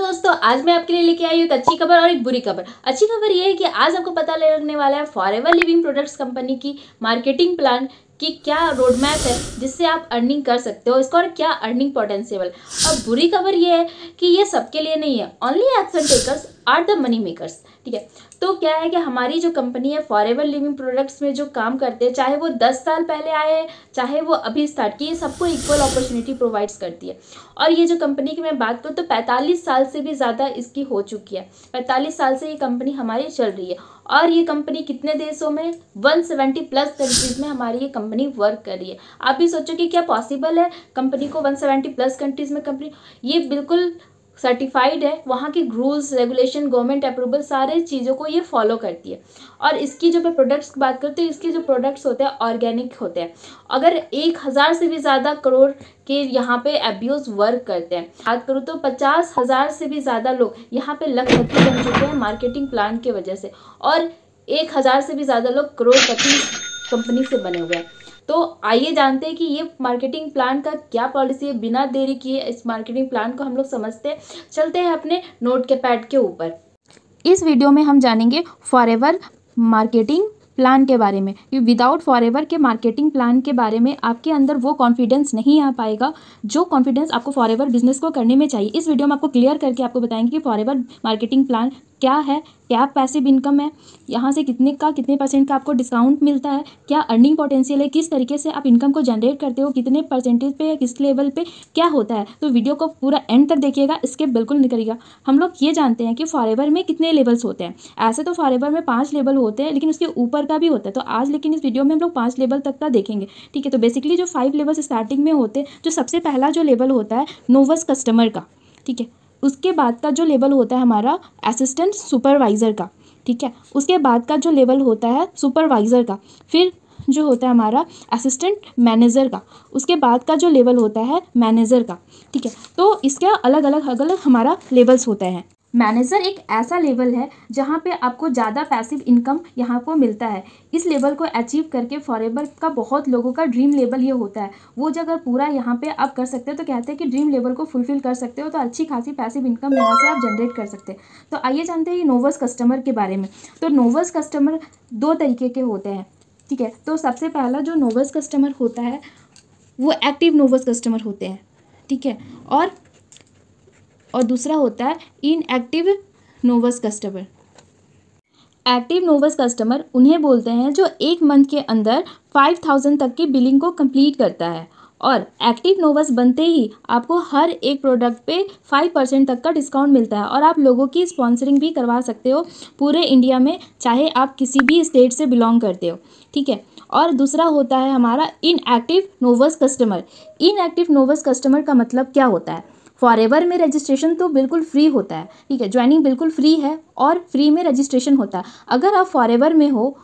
दोस्तों, आज मैं आपके लिए लेके आई हूँ एक अच्छी खबर और एक बुरी खबर। अच्छी खबर ये है कि आज हमको पता लगने वाला है फॉरएवर लिविंग प्रोडक्ट्स कंपनी की मार्केटिंग प्लान कि क्या रोड मैप है जिससे आप अर्निंग कर सकते हो इसका और क्या अर्निंग पोटेंशियल। अब बुरी खबर ये है कि ये सबके लिए नहीं है, only action takers are the money makers. ठीक है, तो क्या है कि हमारी जो कंपनी है फॉरएवर लिविंग प्रोडक्ट्स में जो काम करते हैं, चाहे वो 10 साल पहले आए हैं चाहे वो अभी स्टार्ट किए, सबको इक्वल अपॉर्चुनिटी प्रोवाइड्स करती है। और ये जो कंपनी की मैं बात करूँ तो 45 साल से भी ज़्यादा इसकी हो चुकी है। 45 साल से ये कंपनी हमारी चल रही है और ये कंपनी कितने देशों में 170 प्लस कंट्रीज़ में हमारी ये कंपनी वर्क कर रही है। आप भी सोचो कि क्या पॉसिबल है कंपनी को 170 प्लस कंट्रीज़ में कंपनी, ये बिल्कुल सर्टिफाइड है, वहाँ की रूल्स रेगुलेशन गवर्नमेंट अप्रूवल सारे चीज़ों को ये फॉलो करती है। और इसकी जो मैं प्रोडक्ट्स की बात करती हूँ, इसके जो प्रोडक्ट्स होते हैं ऑर्गेनिक होते हैं। अगर 1000 से भी ज़्यादा करोड़ के यहाँ पे एब्यूज़ वर्क करते हैं, बात करूँ तो 50,000 से भी ज़्यादा लोग यहाँ पे लखपति बन चुके हैं मार्केटिंग प्लान की वजह से, और 1000 से भी ज़्यादा लोग करोड़पति कंपनी से बने हुए हैं। तो आइए जानते हैं कि ये मार्केटिंग प्लान का क्या पॉलिसी है। बिना देरी किए इस मार्केटिंग प्लान को हम लोग समझते हैं। चलते हैं अपने नोट के पैड के ऊपर। इस वीडियो में हम जानेंगे फॉरएवर मार्केटिंग प्लान के बारे में। विदाउट फॉरएवर के मार्केटिंग प्लान के बारे में आपके अंदर वो कॉन्फिडेंस नहीं आ पाएगा जो कॉन्फिडेंस आपको फॉरएवर बिजनेस को करने में चाहिए। इस वीडियो में आपको क्लियर करके आपको बताएंगे कि फॉरएवर मार्केटिंग प्लान क्या है, क्या पैसिव इनकम है, यहाँ से कितने % का आपको डिस्काउंट मिलता है, क्या अर्निंग पोटेंशियल है, किस तरीके से आप इनकम को जनरेट करते हो, कितने % पे, किस लेवल पे क्या होता है। तो वीडियो को पूरा एंड तक देखिएगा, स्किप बिल्कुल नहीं करिएगा। हम लोग ये जानते हैं कि फॉरएवर में कितने लेवल्स होते हैं। ऐसे तो फॉरएवर में 5 लेवल होते हैं, लेकिन उसके ऊपर का भी होता है। तो आज लेकिन इस वीडियो में हम लोग 5 लेवल तक का देखेंगे। ठीक है, तो बेसिकली जो 5 लेवल्स स्टार्टिंग में होते हैं, जो सबसे पहला जो लेवल होता है नोवस कस्टमर का। ठीक है, उसके बाद का जो लेवल होता है हमारा असिस्टेंट सुपरवाइज़र का। ठीक है, उसके बाद का जो लेवल होता है सुपरवाइज़र का, फिर जो होता है हमारा असिस्टेंट मैनेजर का, उसके बाद का जो लेवल होता है मैनेजर का। ठीक है, तो इसका अलग अलग हमारा लेवल्स होते हैं। मैनेजर एक ऐसा लेवल है जहाँ पे आपको ज़्यादा पैसिव इनकम यहाँ को मिलता है। इस लेवल को अचीव करके फॉरएवर का बहुत लोगों का ड्रीम लेवल ये होता है। वो जगह पूरा यहाँ पे आप कर सकते हो तो कहते हैं कि ड्रीम लेवल को फुलफिल कर सकते हो, तो अच्छी खासी पैसिव इनकम यहाँ से आप जनरेट कर सकते हैं। तो आइए जानते हैं ये नोवस कस्टमर के बारे में। तो नोवस कस्टमर 2 तरीके के होते हैं। ठीक है, तो सबसे पहला जो नोवस कस्टमर होता है वो एक्टिव नोवस कस्टमर होते हैं। ठीक है, और दूसरा होता है इनएक्टिव नोवस कस्टमर। एक्टिव नोवस कस्टमर उन्हें बोलते हैं जो 1 मंथ के अंदर 5000 तक की बिलिंग को कंप्लीट करता है, और एक्टिव नोवस बनते ही आपको हर एक प्रोडक्ट पे 5% तक का डिस्काउंट मिलता है, और आप लोगों की स्पॉन्सरिंग भी करवा सकते हो पूरे इंडिया में, चाहे आप किसी भी स्टेट से बिलोंग करते हो। ठीक है, और दूसरा होता है हमारा इनएक्टिव नोवस कस्टमर। इनएक्टिव नोवस कस्टमर का मतलब क्या होता है? फॉरएवर में रजिस्ट्रेशन तो बिल्कुल फ्री होता है। ठीक है, ज्वाइनिंग बिल्कुल फ्री है और फ्री में रजिस्ट्रेशन होता है। अगर आप फॉरएवर में हो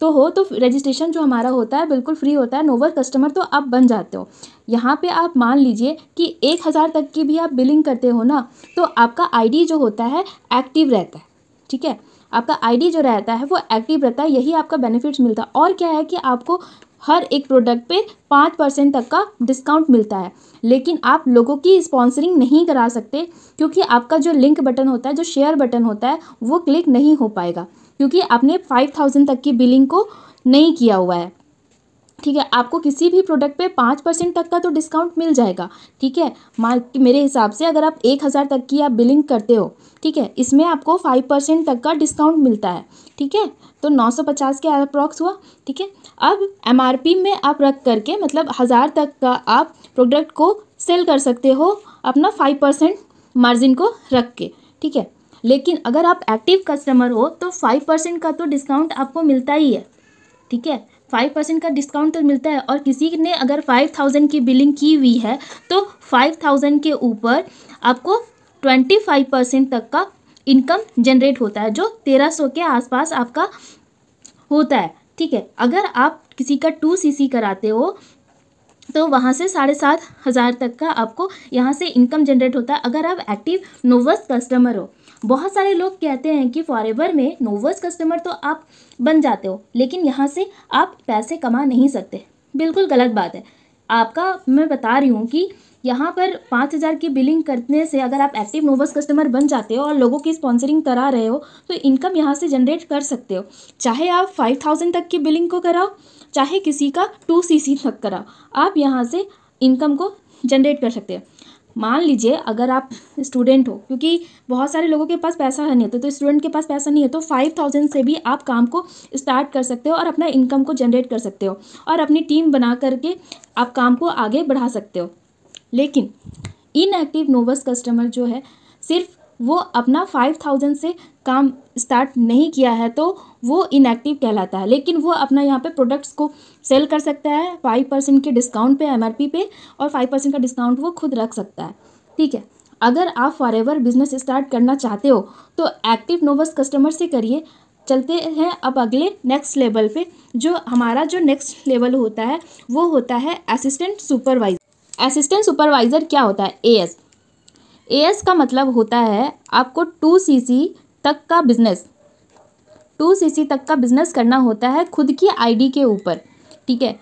तो रजिस्ट्रेशन जो हमारा होता है बिल्कुल फ्री होता है। नोवस कस्टमर तो आप बन जाते हो। यहाँ पे आप मान लीजिए कि 1000 तक की भी आप बिलिंग करते हो ना, तो आपका आईडी जो होता है एक्टिव रहता है। ठीक है, आपका आईडी जो रहता है वो एक्टिव रहता है, यही आपका बेनिफिट्स मिलता है। और क्या है कि आपको हर एक प्रोडक्ट पे 5% तक का डिस्काउंट मिलता है, लेकिन आप लोगों की स्पॉन्सरिंग नहीं करा सकते क्योंकि आपका जो लिंक बटन होता है, जो शेयर बटन होता है, वो क्लिक नहीं हो पाएगा क्योंकि आपने 5000 तक की बिलिंग को नहीं किया हुआ है। ठीक है, आपको किसी भी प्रोडक्ट पे 5% तक का तो डिस्काउंट मिल जाएगा। ठीक है, मेरे हिसाब से अगर आप 1000 तक की आप बिलिंग करते हो, ठीक है, इसमें आपको 5% तक का डिस्काउंट मिलता है। ठीक है, तो 950 के अप्रॉक्स हुआ। ठीक है, अब MRP में आप रख करके मतलब 1000 तक का आप प्रोडक्ट को सेल कर सकते हो अपना 5% मार्जिन को रख के। ठीक है, लेकिन अगर आप एक्टिव कस्टमर हो तो 5% का तो डिस्काउंट आपको मिलता ही है। ठीक है, 5% का डिस्काउंट तो मिलता है, और किसी ने अगर 5000 की बिलिंग की हुई है तो 5000 के ऊपर आपको 25% तक का इनकम जनरेट होता है, जो 1300 के आसपास आपका होता है। ठीक है, अगर आप किसी का 2cc कराते हो तो वहाँ से 7500 तक का आपको यहाँ से इनकम जनरेट होता है अगर आप एक्टिव नोवस कस्टमर हो। बहुत सारे लोग कहते हैं कि फॉरएवर में नोवस कस्टमर तो आप बन जाते हो, लेकिन यहाँ से आप पैसे कमा नहीं सकते। बिल्कुल गलत बात है। आपका मैं बता रही हूँ कि यहाँ पर 5,000 की बिलिंग करने से अगर आप एक्टिव नोवस कस्टमर बन जाते हो और लोगों की स्पॉन्सरिंग करा रहे हो तो इनकम यहाँ से जनरेट कर सकते हो। चाहे आप 5,000 तक की बिलिंग को कराओ, चाहे किसी का 2cc तक कराओ, आप यहाँ से इनकम को जनरेट कर सकते हो। मान लीजिए अगर आप स्टूडेंट हो, क्योंकि बहुत सारे लोगों के पास पैसा नहीं होता, तो स्टूडेंट के पास पैसा नहीं है तो 5,000 से भी आप काम को स्टार्ट कर सकते हो और अपना इनकम को जनरेट कर सकते हो और अपनी टीम बना करके आप काम को आगे बढ़ा सकते हो। लेकिन इनएक्टिव नोवस कस्टमर जो है, सिर्फ वो अपना 5,000 से काम स्टार्ट नहीं किया है तो वो इनएक्टिव कहलाता है। लेकिन वो अपना यहाँ पे प्रोडक्ट्स को सेल कर सकता है 5% के डिस्काउंट पे, MRP पे, और 5% का डिस्काउंट वो खुद रख सकता है। ठीक है, अगर आप फॉरएवर बिजनेस स्टार्ट करना चाहते हो तो एक्टिव नोवस कस्टमर से करिए। चलते हैं अब अगले नेक्स्ट लेवल पे। जो हमारा जो नेक्स्ट लेवल होता है वो होता है असिस्टेंट सुपरवाइजर। असिस्टेंट सुपरवाइजर क्या होता है? एएस का मतलब होता है आपको 2cc तक का बिजनेस 2cc तक का बिजनेस करना होता है खुद की आईडी के ऊपर। ठीक है,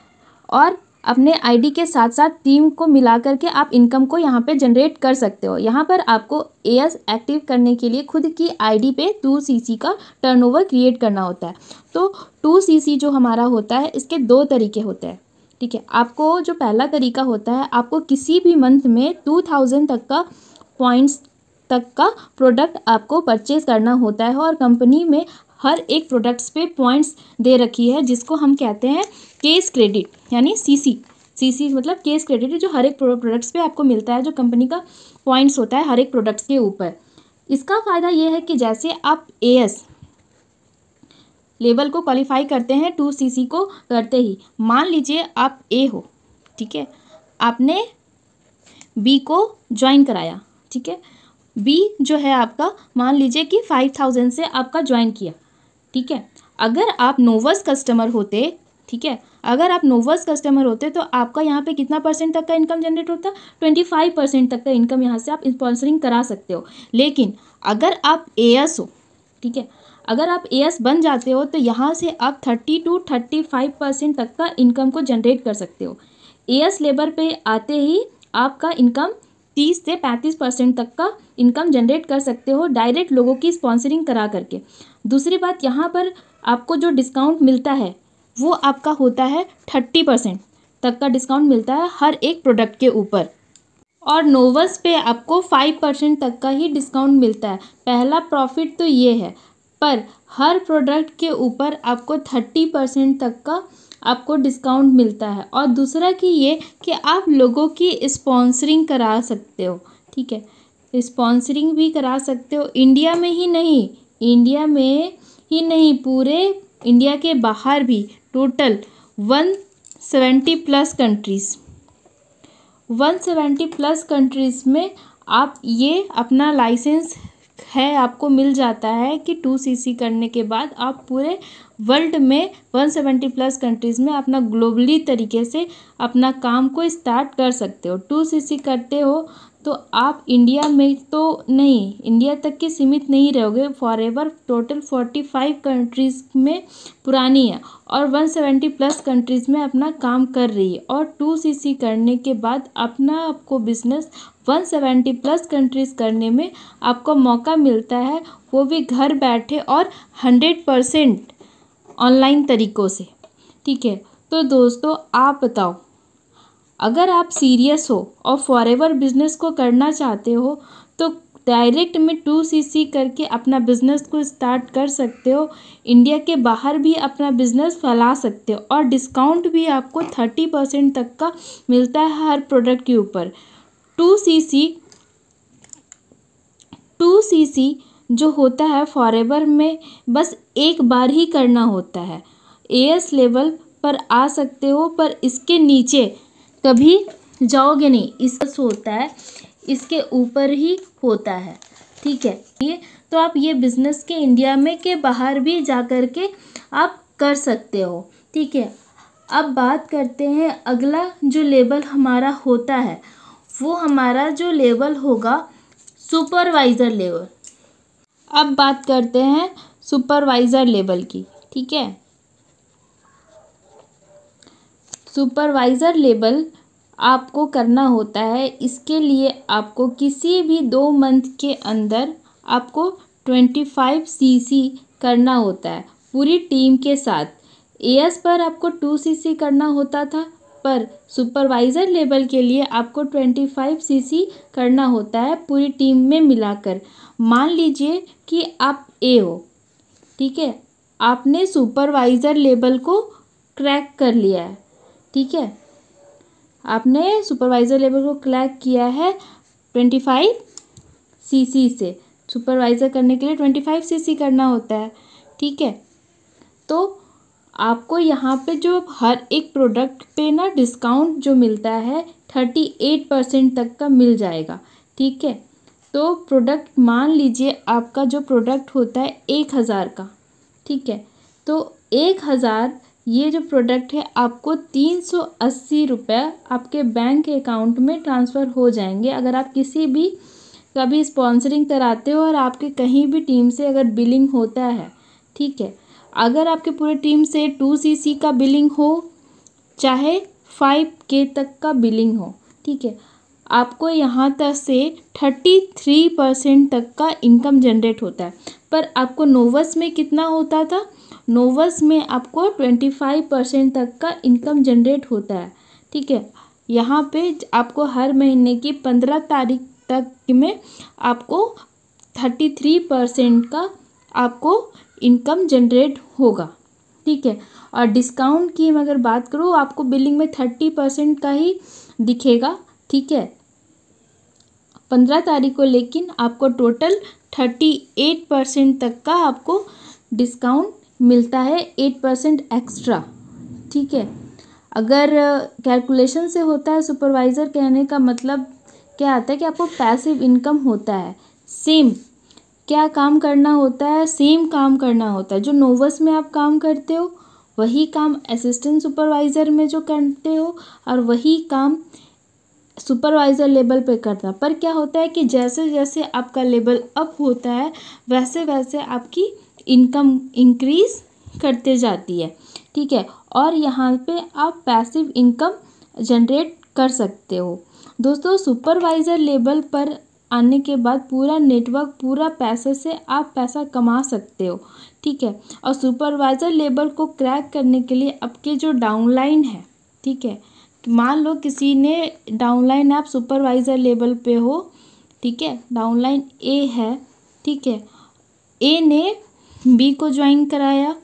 और अपने आईडी के साथ साथ टीम को मिला करके आप इनकम को यहाँ पे जनरेट कर सकते हो। यहाँ पर आपको एएस एक्टिव करने के लिए खुद की आईडी पे 2cc का टर्नओवर क्रिएट करना होता है। तो 2cc जो हमारा होता है इसके 2 तरीके होते हैं। ठीक है, आपको जो पहला तरीका होता है, आपको किसी भी मंथ में 2,000 तक का पॉइंट्स तक का प्रोडक्ट आपको परचेज करना होता है और कंपनी में हर एक प्रोडक्ट्स पे पॉइंट्स दे रखी है जिसको हम कहते हैं केस क्रेडिट, यानी सीसी मतलब केस क्रेडिट, जो हर एक प्रोडक्ट्स पे आपको मिलता है, जो कंपनी का पॉइंट्स होता है हर एक प्रोडक्ट्स के ऊपर। इसका फ़ायदा ये है कि जैसे आप एएस लेवल को क्वालिफाई करते हैं 2cc को करते ही, मान लीजिए आप ए हो, ठीक है, आपने बी को ज्वाइन कराया। ठीक है, बी जो है आपका, मान लीजिए कि 5,000 से आपका ज्वाइन किया। ठीक है, अगर आप नोवस कस्टमर होते, ठीक है, अगर आप नोवस कस्टमर होते तो आपका यहाँ पे कितना % तक का इनकम जनरेट होता? 25% तक का इनकम यहाँ से आप स्पॉन्सरिंग करा सकते हो। लेकिन अगर आप एएस हो, ठीक है, अगर आप एएस बन जाते हो तो यहाँ से आप 30 to 35% तक का इनकम को जनरेट कर सकते हो। एएस लेवल पे आते ही आपका इनकम 30 से 35% तक का इनकम जनरेट कर सकते हो डायरेक्ट लोगों की स्पॉन्सरिंग करा करके। दूसरी बात, यहाँ पर आपको जो डिस्काउंट मिलता है वो आपका होता है 30% तक का डिस्काउंट मिलता है हर एक प्रोडक्ट के ऊपर, और नोवस पे आपको 5% तक का ही डिस्काउंट मिलता है। पहला प्रॉफिट तो ये है, पर हर प्रोडक्ट के ऊपर आपको 30% तक का आपको डिस्काउंट मिलता है। और दूसरा कि ये कि आप लोगों की स्पॉन्सरिंग करा सकते हो। ठीक है, स्पॉन्सरिंग भी करा सकते हो, इंडिया में ही नहीं पूरे इंडिया के बाहर भी। टोटल 170 प्लस कंट्रीज़ में आप ये अपना लाइसेंस है, आपको मिल जाता है कि 2cc करने के बाद आप पूरे वर्ल्ड में 170 प्लस कंट्रीज़ में अपना ग्लोबली तरीके से अपना काम को स्टार्ट कर सकते हो। 2cc करते हो तो आप इंडिया में तो नहीं, इंडिया तक के सीमित नहीं रहोगे, फॉरएवर टोटल 45 कंट्रीज़ में पुरानी है और 170 प्लस कंट्रीज़ में अपना काम कर रही है। और 2cc करने के बाद अपना आपको बिजनेस 170 प्लस कंट्रीज़ करने में आपको मौका मिलता है, वो भी घर बैठे और 100% ऑनलाइन तरीक़ों से। ठीक है, तो दोस्तों आप बताओ, अगर आप सीरियस हो और फॉरएवर बिजनेस को करना चाहते हो तो डायरेक्ट में 2cc करके अपना बिजनेस को स्टार्ट कर सकते हो, इंडिया के बाहर भी अपना बिजनेस फैला सकते हो और डिस्काउंट भी आपको 30% तक का मिलता है हर प्रोडक्ट के ऊपर। 2cc जो होता है फॉरएवर में बस एक बार ही करना होता है। एएस लेवल पर आ सकते हो पर इसके नीचे कभी जाओगे नहीं, इसका होता है इसके ऊपर ही होता है। ठीक है, ये तो आप ये बिज़नेस के इंडिया में के बाहर भी जा कर के आप कर सकते हो। ठीक है, अब बात करते हैं अगला जो लेवल हमारा होता है, वो हमारा जो लेवल होगा सुपरवाइज़र लेवल। अब बात करते हैं सुपरवाइज़र लेवल की। ठीक है, सुपरवाइज़र लेवल आपको करना होता है। इसके लिए आपको किसी भी 2 मंथ के अंदर आपको 25 cc करना होता है पूरी टीम के साथ। एएस पर आपको 2 cc करना होता था, पर सुपरवाइज़र लेवल के लिए आपको 25 cc करना होता है पूरी टीम में मिलाकर। मान लीजिए कि आप ए हो, ठीक है, आपने सुपरवाइज़र लेवल को क्रैक कर लिया है, ठीक है, आपने सुपरवाइज़र लेवल को क्रैक किया है 25 cc से। सुपरवाइज़र करने के लिए 25 cc करना होता है, ठीक है। तो आपको यहाँ पे जो हर एक प्रोडक्ट पे ना डिस्काउंट जो मिलता है 38% तक का मिल जाएगा, ठीक है। तो प्रोडक्ट मान लीजिए आपका जो प्रोडक्ट होता है 1000 का, ठीक है, तो 1000 ये जो प्रोडक्ट है आपको 380 रुपये आपके बैंक अकाउंट में ट्रांसफ़र हो जाएंगे। अगर आप किसी भी कभी स्पॉन्सरिंग कराते हो और आपके कहीं भी टीम से अगर बिलिंग होता है, ठीक है, अगर आपके पूरे टीम से 2 cc का बिलिंग हो चाहे 5K तक का बिलिंग हो, ठीक है, आपको यहाँ तक से 33% तक का इनकम जनरेट होता है। पर आपको नोवस में कितना होता था? नोवस में आपको 25% तक का इनकम जनरेट होता है, ठीक है। यहाँ पे आपको हर महीने की 15 तारीख तक में आपको 33% का आपको इनकम जनरेट होगा, ठीक है। और डिस्काउंट की मैं अगर बात करूँ, आपको बिलिंग में 30% का ही दिखेगा, ठीक है, 15 तारीख को, लेकिन आपको टोटल 38% तक का आपको डिस्काउंट मिलता है, 8% एक्स्ट्रा, ठीक है। अगर कैलकुलेशन से होता है, सुपरवाइज़र कहने का मतलब क्या आता है कि आपको पैसिव इनकम होता है। सेम क्या काम करना होता है? सेम काम करना होता है। जो नोवस में आप काम करते हो वही काम असिस्टेंट सुपरवाइज़र में जो करते हो, और वही काम सुपरवाइज़र लेवल पे करना। पर क्या होता है कि जैसे जैसे आपका लेवल अप होता है वैसे वैसे आपकी इनकम इंक्रीज़ करते जाती है, ठीक है। और यहाँ पे आप पैसिव इनकम जनरेट कर सकते हो। दोस्तों, सुपरवाइज़र लेवल पर आने के बाद पूरा नेटवर्क, पूरा पैसे से आप पैसा कमा सकते हो, ठीक है। और सुपरवाइज़र लेवल को क्रैक करने के लिए आपके जो डाउनलाइन है, ठीक है, मान लो किसी ने डाउनलाइन, आप सुपरवाइज़र लेवल पे हो, ठीक है, डाउनलाइन ए है, ठीक है, ए ने बी को ज्वाइन कराया,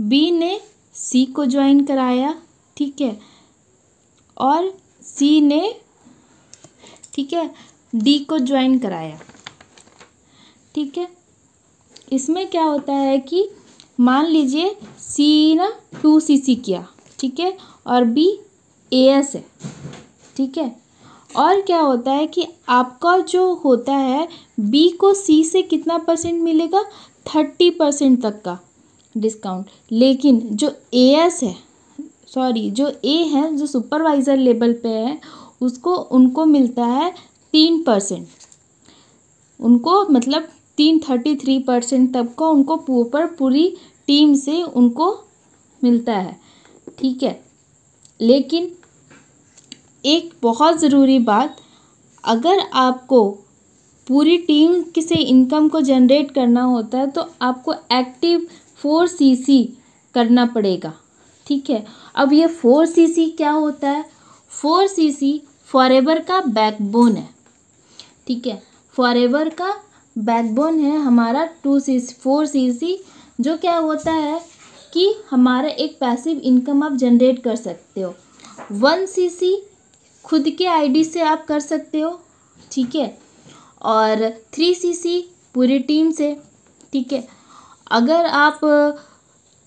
बी ने सी को ज्वाइन कराया, ठीक है, और सी ने, ठीक है, डी को ज्वाइन कराया, ठीक है। इसमें क्या होता है कि मान लीजिए सी ना 2 cc किया, ठीक है, और बी एएस है, ठीक है। और क्या होता है कि आपका जो होता है बी को सी से कितना परसेंट मिलेगा? 30% तक का डिस्काउंट। लेकिन जो एएस है, सॉरी जो ए है, जो सुपरवाइज़र लेवल पे है, उसको उनको मिलता है 3%। उनको मतलब 33% तक का उनको ऊपर पूरी टीम से उनको मिलता है, ठीक है। लेकिन एक बहुत ज़रूरी बात, अगर आपको पूरी टीम से इनकम को जनरेट करना होता है तो आपको एक्टिव 4 cc करना पड़ेगा, ठीक है। अब ये 4 cc क्या होता है? 4 cc फॉरएवर का बैकबोन है, ठीक है, फॉरएवर का बैकबोन है हमारा 4 cc, जो क्या होता है कि हमारा एक पैसिव इनकम आप जनरेट कर सकते हो। 1 cc खुद के आईडी से आप कर सकते हो, ठीक है, और 3 cc पूरी टीम से, ठीक है। अगर आप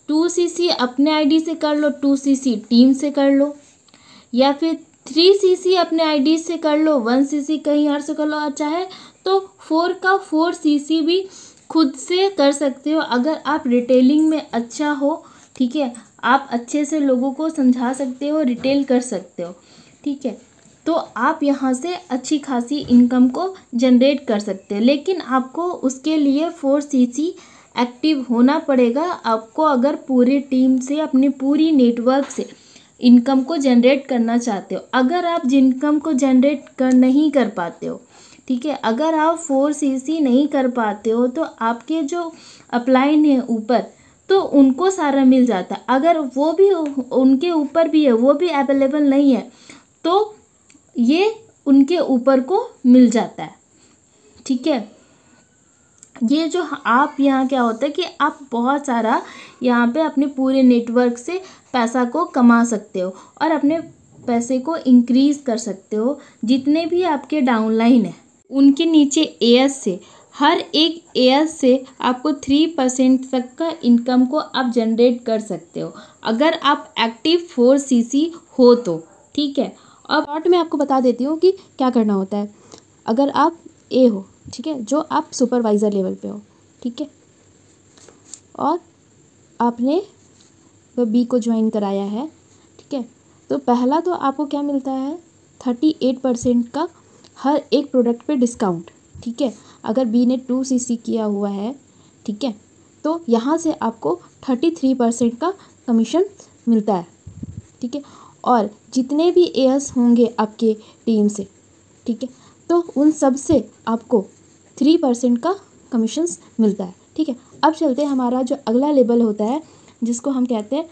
2 cc अपने आईडी से कर लो, 2 cc टीम से कर लो, या फिर 3 cc अपने आईडी से कर लो, 1 cc कहीं और से कर लो, चाहे तो 4 का 4 cc भी खुद से कर सकते हो। अगर आप रिटेलिंग में अच्छा हो, ठीक है, आप अच्छे से लोगों को समझा सकते हो, रिटेल कर सकते हो, ठीक है, तो आप यहाँ से अच्छी खासी इनकम को जनरेट कर सकते हैं। लेकिन आपको उसके लिए 4 cc एक्टिव होना पड़ेगा। आपको अगर पूरी टीम से, अपनी पूरी नेटवर्क से इनकम को जनरेट करना चाहते हो। अगर आप इनकम को जनरेट नहीं कर पाते हो, ठीक है, अगर आप 4cc नहीं कर पाते हो तो आपके जो अपलाइन है ऊपर, तो उनको सारा मिल जाता है। अगर वो भी उनके ऊपर भी है, वो भी अवेलेबल नहीं है, तो ये उनके ऊपर को मिल जाता है, ठीक है। ये जो आप यहाँ क्या होता है कि आप बहुत सारा यहाँ पे अपने पूरे नेटवर्क से पैसा को कमा सकते हो और अपने पैसे को इंक्रीज कर सकते हो। जितने भी आपके डाउनलाइन है उनके नीचे एएस से, हर एक एएस से आपको 3% तक का इनकम को आप जनरेट कर सकते हो अगर आप एक्टिव 4cc हो तो, ठीक है। अब शॉर्ट में आपको बता देती हूँ कि क्या करना होता है। अगर आप ए हो, ठीक है, जो आप सुपरवाइज़र लेवल पे हो, ठीक है, और आपने वो बी को ज्वाइन कराया है, ठीक है, तो पहला तो आपको क्या मिलता है 38% का हर एक प्रोडक्ट पे डिस्काउंट, ठीक है। अगर बी ने 2cc किया हुआ है, ठीक है, तो यहाँ से आपको 33% का कमीशन मिलता है, ठीक है। और जितने भी एएस होंगे आपके टीम से, ठीक है, तो उन सब से आपको 3% का कमीशंस मिलता है, ठीक है। अब चलते हैं हमारा जो अगला लेवल होता है जिसको हम कहते हैं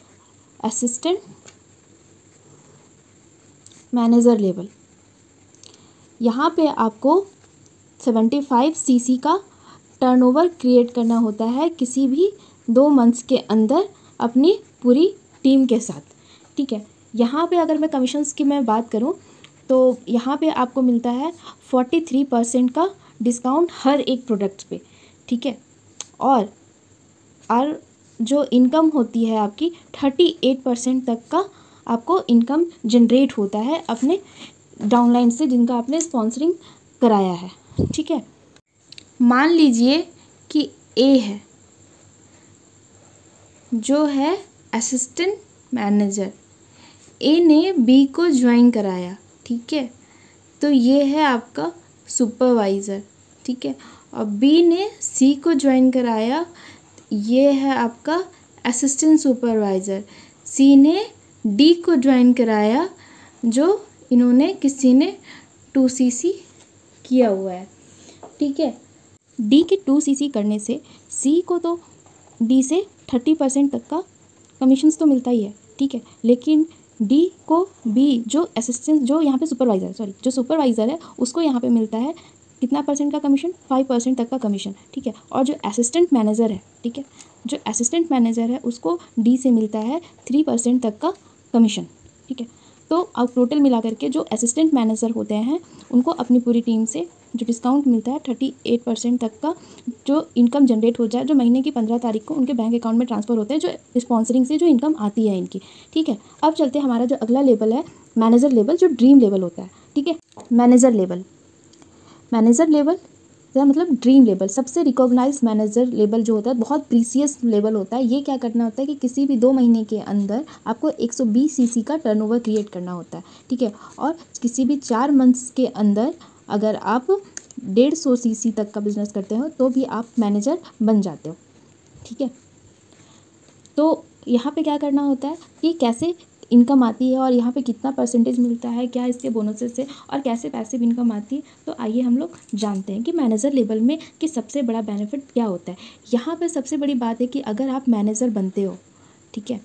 असिस्टेंट मैनेजर लेवल। यहाँ पे आपको 75cc का टर्नओवर क्रिएट करना होता है किसी भी 2 मंथ्स के अंदर अपनी पूरी टीम के साथ, ठीक है। यहाँ पे अगर मैं कमीशंस की मैं बात करूँ तो यहाँ पे आपको मिलता है 43% का डिस्काउंट हर एक प्रोडक्ट पे, ठीक है। और जो इनकम होती है आपकी 38% तक का आपको इनकम जनरेट होता है अपने डाउनलाइन से जिनका आपने स्पॉन्सरिंग कराया है, ठीक है। मान लीजिए कि ए है जो है असिस्टेंट मैनेजर, ए ने बी को ज्वाइन कराया, ठीक है, तो ये है आपका सुपरवाइज़र, ठीक है। और बी ने सी को ज्वाइन कराया, ये है आपका असिस्टेंट सुपरवाइज़र। सी ने डी को ज्वाइन कराया, जो इन्होंने किसी ने 2cc किया हुआ है, ठीक है। डी के 2cc करने से सी को तो डी से 30% तक का कमीशंस तो मिलता ही है, ठीक है, लेकिन डी को बी जो असिस्टेंट जो यहाँ पे जो सुपरवाइज़र है उसको यहाँ पे मिलता है कितना परसेंट का कमीशन, 5% तक का कमीशन, ठीक है। और जो असिस्टेंट मैनेजर है, ठीक है, जो असिस्टेंट मैनेजर है उसको डी से मिलता है 3% तक का कमीशन, ठीक है। तो अब टोटल मिला करके जो असिस्टेंट मैनेजर होते हैं उनको अपनी पूरी टीम से जो डिस्काउंट मिलता है 38% तक का जो इनकम जनरेट हो जाए, जो महीने की 15 तारीख को उनके बैंक अकाउंट में ट्रांसफ़र होते हैं, जो स्पॉन्सरिंग से जो इनकम आती है इनकी, ठीक है। अब चलते हैं हमारा जो अगला लेवल है मैनेजर लेवल, जो ड्रीम लेवल होता है, ठीक है। मैनेजर लेवल मतलब ड्रीम लेवल, सबसे रिकॉग्नाइज मैनेजर लेवल जो होता है बहुत प्रीसियस लेवल होता है। ये क्या करना होता है कि किसी भी 2 महीने के अंदर आपको 120cc का टर्नओवर क्रिएट करना होता है, ठीक है। और किसी भी 4 मंथ्स के अंदर अगर आप 150cc तक का बिजनेस करते हो तो भी आप मैनेजर बन जाते हो, ठीक है। तो यहाँ पे क्या करना होता है कि कैसे इनकम आती है और यहाँ पे कितना परसेंटेज मिलता है, क्या इसके बोनसेस से, और कैसे पैसिव इनकम आती है। तो आइए हम लोग जानते हैं कि मैनेजर लेवल में कि सबसे बड़ा बेनिफिट क्या होता है। यहाँ पे सबसे बड़ी बात है कि अगर आप मैनेजर बनते हो, ठीक है,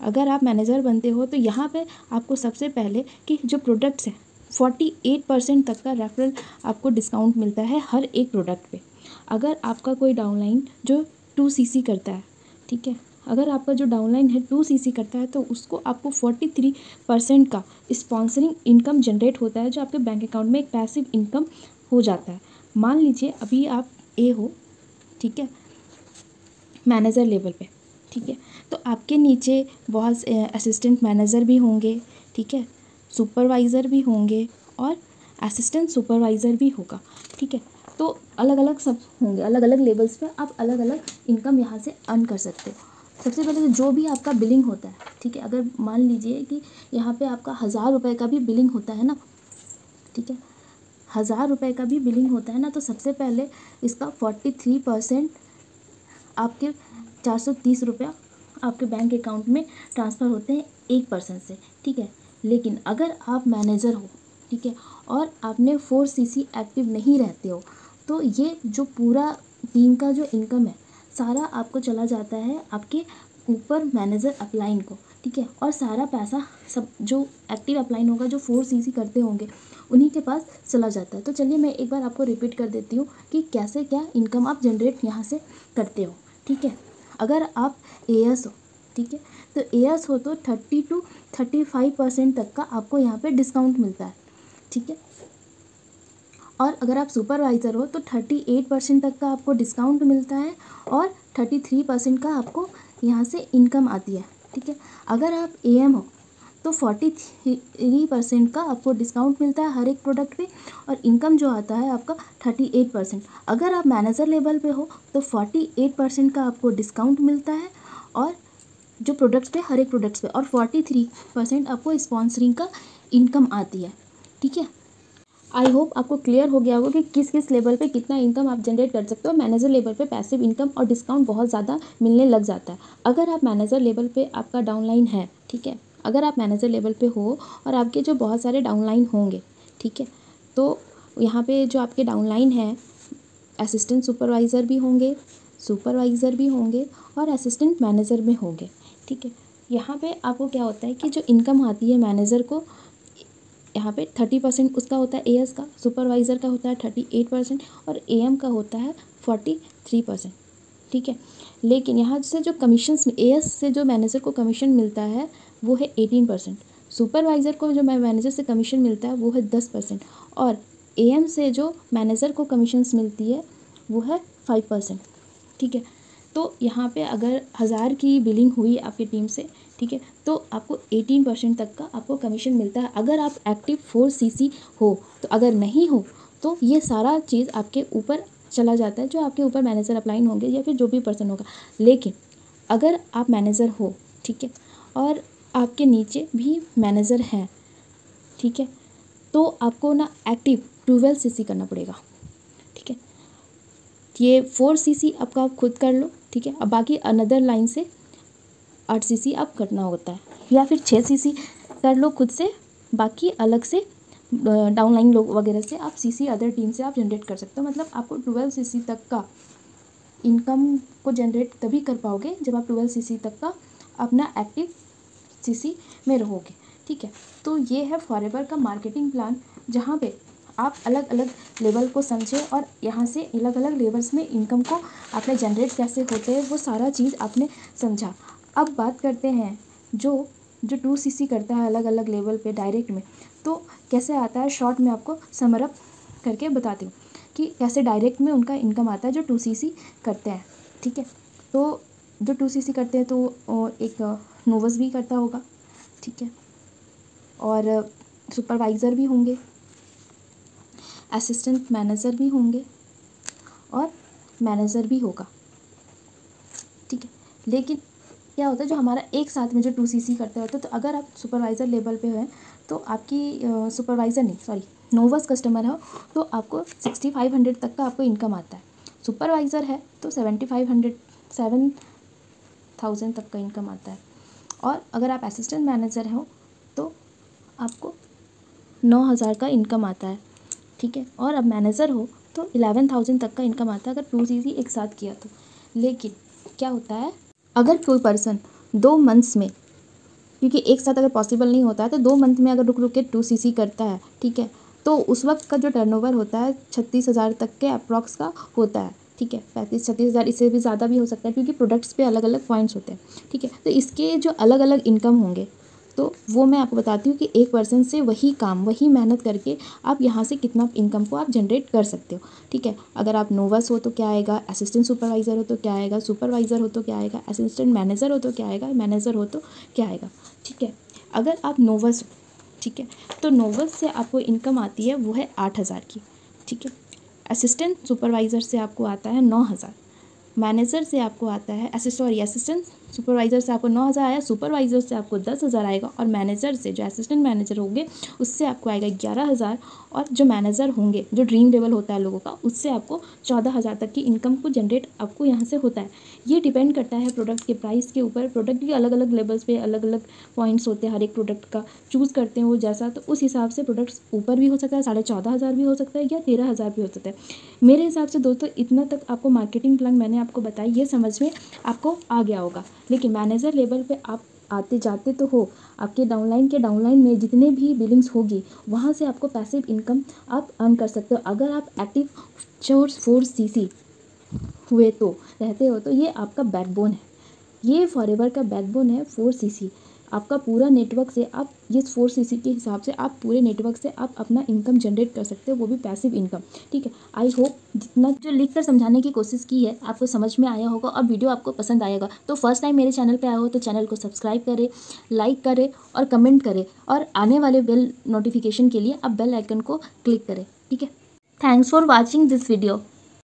अगर आप मैनेजर बनते हो तो यहाँ पे आपको सबसे पहले कि जो प्रोडक्ट्स हैं 48% तक का रेफरल आपको डिस्काउंट मिलता है हर एक प्रोडक्ट पे। अगर आपका कोई डाउनलाइन जो 2cc करता है, ठीक है, अगर आपका जो डाउनलाइन है 2cc करता है तो उसको आपको 43% का स्पॉन्सरिंग इनकम जनरेट होता है, जो आपके बैंक अकाउंट में एक पैसिव इनकम हो जाता है। मान लीजिए अभी आप ए हो, ठीक है, मैनेजर लेवल पे, ठीक है, तो आपके नीचे बहुत असिस्टेंट मैनेजर भी होंगे, ठीक है, सुपरवाइज़र भी होंगे और असिस्टेंट सुपरवाइज़र भी होगा, ठीक है। तो अलग अलग सब होंगे, अलग अलग लेवल्स पे आप अलग अलग इनकम यहाँ से अर्न कर सकते हो। सबसे पहले तो जो भी आपका बिलिंग होता है, ठीक है, अगर मान लीजिए कि यहाँ पे आपका 1000 रुपये का भी बिलिंग होता है ना, ठीक है, 1000 रुपये का भी बिलिंग होता है ना, तो सबसे पहले इसका 43% आपके 430 रुपया आपके बैंक अकाउंट में ट्रांसफ़र होते हैं एक पर्सन से, ठीक है। लेकिन अगर आप मैनेजर हो, ठीक है, और आपने 4cc एक्टिव नहीं रहते हो, तो ये जो पूरा टीम का जो इनकम है सारा आपको चला जाता है आपके ऊपर मैनेजर अपलाइन को, ठीक है। और सारा पैसा सब जो एक्टिव अपलाइन होगा, जो 4cc करते होंगे, उन्हीं के पास चला जाता है। तो चलिए मैं एक बार आपको रिपीट कर देती हूँ कि कैसे क्या इनकम आप जनरेट यहाँ से करते हो, ठीक है। अगर आप एएस हो, ठीक है, तो एएस हो तो 30 to 35% तक का आपको यहाँ पे डिस्काउंट मिलता है, ठीक है। और अगर आप सुपरवाइज़र हो तो 38% तक का आपको डिस्काउंट मिलता है और 33% का आपको यहाँ से इनकम आती है, ठीक है। अगर आप एएम हो तो 43% का आपको डिस्काउंट मिलता है हर एक प्रोडक्ट पे और इनकम जो आता है आपका 38%। अगर आप मैनेजर लेवल पे हो तो 48% का आपको डिस्काउंट मिलता है और जो प्रोडक्ट्स पे हर एक प्रोडक्ट्स पे, और 43% आपको स्पॉन्सरिंग का इनकम आती है, ठीक है। आई होप आपको क्लियर हो गया होगा कि किस किस लेवल पे कितना इनकम आप जनरेट कर सकते हो। मैनेजर लेवल पे पैसिव इनकम और डिस्काउंट बहुत ज़्यादा मिलने लग जाता है। अगर आप मैनेजर लेवल पे आपका डाउनलाइन है, ठीक है, अगर आप मैनेजर लेवल पे हो और आपके जो बहुत सारे डाउनलाइन होंगे, ठीक है, तो यहाँ पे जो आपके डाउनलाइन है असिस्टेंट सुपरवाइज़र भी होंगे, सुपरवाइज़र भी होंगे और असिस्टेंट मैनेजर भी होंगे, ठीक है। यहाँ पे आपको क्या होता है कि जो इनकम आती है मैनेजर को, यहाँ पे 30% उसका होता है एएस का, सुपरवाइज़र का होता है 38% और एएम का होता है 43%, ठीक है। लेकिन यहाँ से जो कमीशंस एएस से जो मैनेजर को कमीशन मिलता है वो है 18%, सुपरवाइज़र को जो मैनेजर से कमीशन मिलता है वो है 10% और एएम से जो मैनेजर को कमीशंस मिलती है वो है 5%, ठीक है। तो यहाँ पे अगर 1000 की बिलिंग हुई आपकी टीम से, ठीक है, तो आपको 18% तक का आपको कमीशन मिलता है अगर आप एक्टिव 4cc हो। तो अगर नहीं हो तो ये सारा चीज़ आपके ऊपर चला जाता है, जो आपके ऊपर मैनेजर अपलाइन होंगे या फिर जो भी पर्सन होगा। लेकिन अगर आप मैनेजर हो, ठीक है, और आपके नीचे भी मैनेजर हैं, ठीक है, तो आपको ना एक्टिव 12cc करना पड़ेगा, ठीक है। ये 4cc आपका आप खुद कर लो, ठीक है। अब बाकी अनदर लाइन से 8cc आप करना होता है या फिर 6cc कर लो खुद से, बाकी अलग से डाउनलाइन लोग वगैरह से आप सीसी अदर टीम से आप जनरेट कर सकते हो। मतलब आपको 12cc तक का इनकम को जनरेट तभी कर पाओगे जब आप 12cc तक का अपना एक्टिव सीसी में रहोगे, ठीक है। तो ये है फॉरएवर का मार्केटिंग प्लान, जहाँ पे आप अलग अलग लेवल को समझे और यहाँ से अलग अलग लेवल्स में इनकम को आपने जनरेट कैसे होते हैं वो सारा चीज़ आपने समझा। अब बात करते हैं जो 2cc करता है अलग अलग लेवल पे डायरेक्ट में, तो कैसे आता है। शॉर्ट में आपको समरअप करके बताती हूँ कि कैसे डायरेक्ट में उनका इनकम आता है जो 2cc करते हैं, ठीक है। तो जो 2cc करते हैं तो एक नोवस भी करता होगा, ठीक है, और सुपरवाइज़र भी होंगे, असिस्टेंट मैनेजर भी होंगे और मैनेजर भी होगा, ठीक है। लेकिन क्या होता है जो हमारा एक साथ में जो 2cc करते रहते हैं, तो अगर आप सुपरवाइज़र लेवल पे हैं तो आपकी सुपरवाइज़र नहीं सॉरी नोवस कस्टमर हो तो आपको 6500 तक का आपको इनकम आता है। सुपरवाइज़र है तो 7000 तक का इनकम आता है। और अगर आप असिस्टेंट मैनेजर हो तो आपको 9000 का इनकम आता है, ठीक है। और अब मैनेजर हो तो 11000 तक का इनकम आता है अगर 2cc एक साथ किया तो। लेकिन क्या होता है अगर कोई पर्सन 2 मंथ्स में, क्योंकि एक साथ अगर पॉसिबल नहीं होता है तो 2 मंथ में अगर रुक रुक के 2cc करता है, ठीक है, तो उस वक्त का जो टर्नओवर होता है 36000 तक के अप्रॉक्स का होता है, ठीक है। 35-36 इससे भी ज़्यादा भी हो सकता है क्योंकि प्रोडक्ट्स पे अलग अलग पॉइंट्स होते हैं, ठीक है। तो इसके जो अलग अलग इनकम होंगे तो वो मैं आपको बताती हूँ कि एक पर्सन से वही काम वही मेहनत करके आप यहाँ से कितना इनकम को आप जनरेट कर सकते हो, ठीक है। अगर आप नोवस हो तो क्या आएगा, असिस्टेंट सुपरवाइज़र हो तो क्या आएगा, सुपरवाइज़र हो तो क्या आएगा, असिस्टेंट मैनेजर हो तो क्या आएगा, मैनेजर हो तो क्या आएगा, ठीक है। अगर आप नोवस हो, ठीक है, तो नोवस से आपको इनकम आती है वो है 8000 की, ठीक है। असिस्टेंट सुपरवाइज़र से आपको आता है 9000, मैनेजर से आपको आता है असिस्टेंट सुपरवाइज़र से आपको 9,000 आया, सुपरवाइज़र से आपको 10,000 आएगा और मैनेजर से, जो असिस्टेंट मैनेजर होंगे, उससे आपको आएगा 11,000 और जो मैनेजर होंगे, जो ड्रीम लेवल होता है लोगों का, उससे आपको 14,000 तक की इनकम को जनरेट आपको यहाँ से होता है। ये डिपेंड करता है प्रोडक्ट के प्राइस के ऊपर। प्रोडक्ट भी अलग अलग लेवल्स पे अलग अलग पॉइंट्स होते हैं, हर एक प्रोडक्ट का चूज़ करते हैं वो जैसा, तो उस हिसाब से प्रोडक्ट्स ऊपर भी हो सकता है, 14,500 भी हो सकता है या 13,000 भी हो सकता है। मेरे हिसाब से दोस्तों इतना तक आपको मार्केटिंग प्लान मैंने आपको बताई, ये समझ में आपको आ गया होगा। लेकिन मैनेजर लेवल पे आप आते जाते तो हो, आपके डाउनलाइन में जितने भी बिलिंग्स होगी वहाँ से आपको पैसिव इनकम आप अर्न कर सकते हो। अगर आप एक्टिव 4CC हुए तो रहते हो तो ये आपका बैकबोन है, ये फॉरएवर का बैकबोन है 4CC। आपका पूरा नेटवर्क से आप ये 4CC के हिसाब से आप पूरे नेटवर्क से आप अपना इनकम जनरेट कर सकते हो, वो भी पैसिव इनकम। ठीक है, आई होप जितना जो लिख कर समझाने की कोशिश की है आपको समझ में आया होगा और वीडियो आपको पसंद आएगा। तो फर्स्ट टाइम मेरे चैनल पे आया हो तो चैनल को सब्सक्राइब करें, लाइक करें और कमेंट करें, और आने वाले बेल नोटिफिकेशन के लिए आप बेल आइकन को क्लिक करें। ठीक है, thanks for watching this video.